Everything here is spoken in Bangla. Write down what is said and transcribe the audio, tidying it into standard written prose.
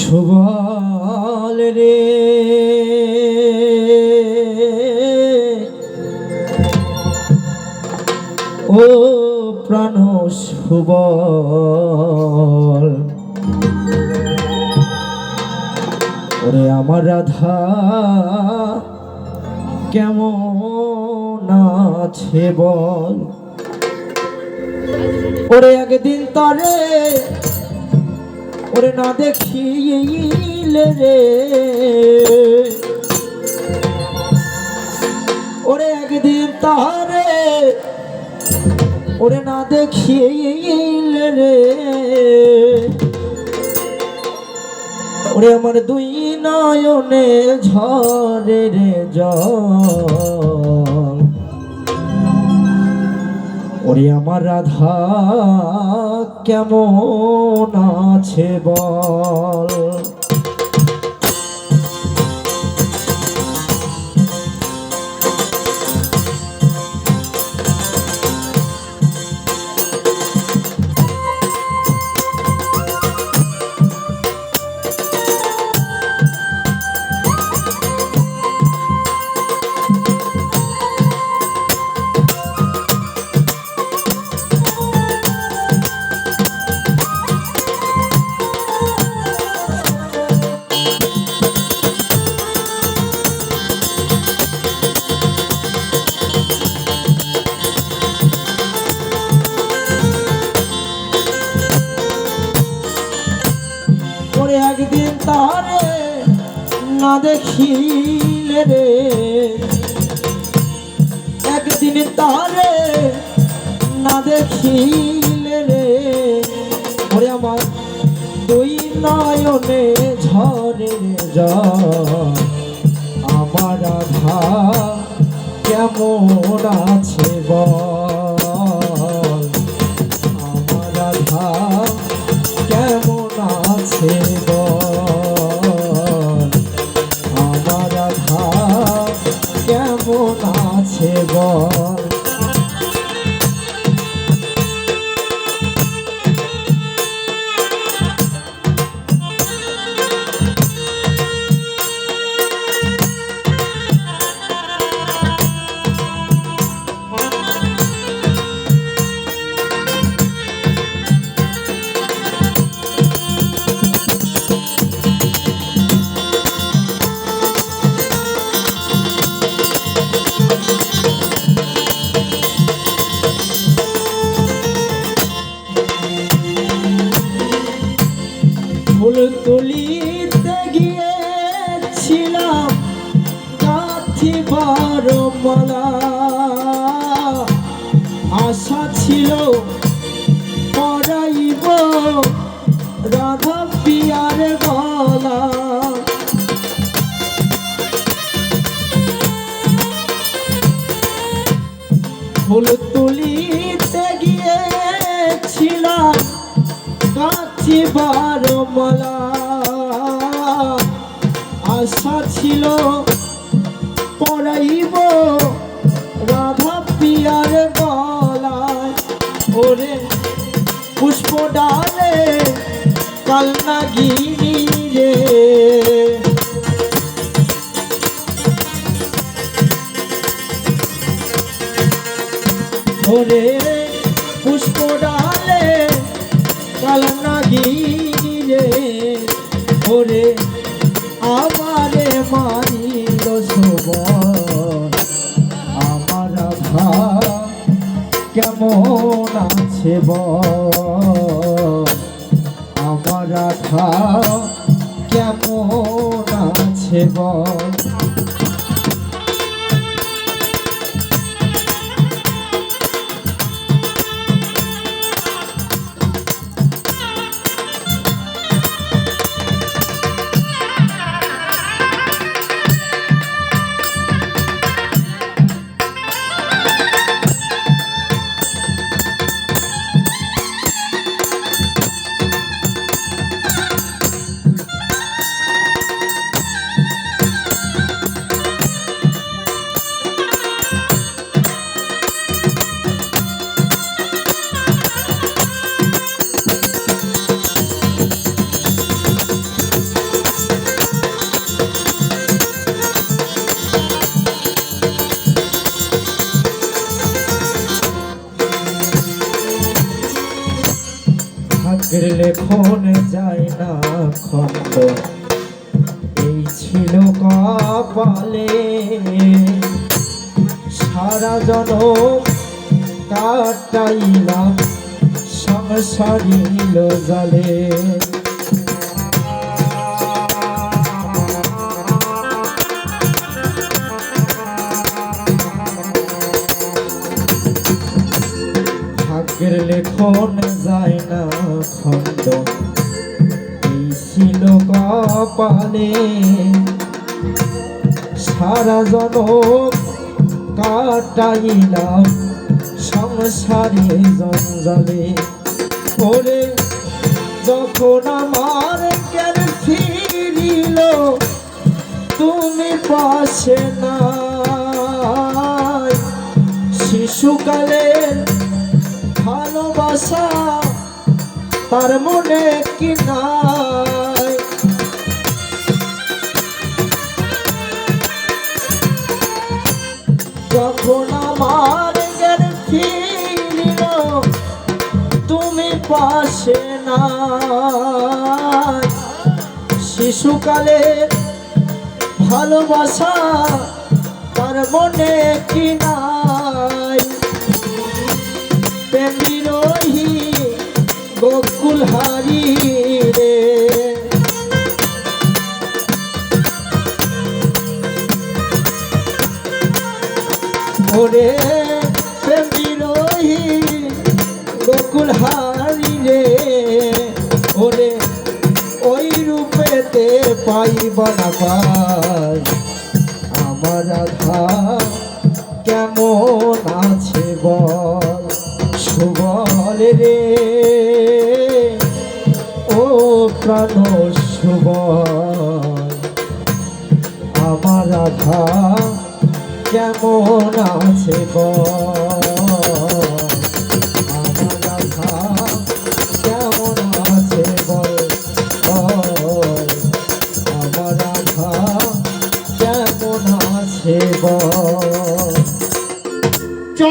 সুবল রে ও প্রাণ সুবল, ওরে আমার রাধা কেমন আছে বল। ওরে একদিন তরে ওরে না দেখিলে রে, ওরে একদিন তারে ওরে না দেখিলে রে, ওরে আমার দুই নয়নে ঝরে রে জল। ওরে আমার রাধা কেমন আছে বল। একদিন তারে না দেখিলে রে, একদিন তারে না দেখিলে রে, ওরে আমার দুই নয়নে ঝরে জল। আমার রাধা কেমন আছে বল, আমার রাধা কেমন আছে বল, আমার রাধা কেমন আছে বল। ফুল তুলিতে গিয়েছিলাম কাঠি বারমালা, আশা ছিল পরাইব রাধা পিয়ার গলা। ফুল তুলিতে গিয়েছিলাম কাঠি বারমালা, আশা ছিল পরাইব রাধা পিয়ার গলায়। ওরে পুষ্প ডালে কালনাগিনী রে, ওরে পুষ্প ডালে কালনাগিনী রে, ওরে আমারে মারিল সুবল। আমার রাধা কেমন আছে বল, আমার রাধা কেমন আছে বল। ভাগ্যের লেখন যায় না খন্ড, এই ছিল কপালে। সারা জনম কাটাইলাম সংসারিল জালে। ভাগ্যের লেখন যায় না খন্ড, এই ছিল কপালে। সারা জনম কাটাইলাম সংসারে জঞ্জালে। ওরে যখন আমার জ্ঞান ফিরিল তুমি পাশে নাই, শিশুকালের ভালোবাসা তার মনে কি নাই। যখন আমার জ্ঞান ফিরিল তুমি পাশে নাই, শিশুকালের ভালোবাসা তার মনে কি নাই। প্রেম বিরোহী গোকুল হারি রে, ওরে প্রেম বিরোহী গোকুল হারি রে। ওরে ওই রূপেতে পাইব না পাই, আমার রাধা কেমন আছে বল সুবল রে। ও প্রাণ সুবল, আমার রাধা কেমন আছে বল।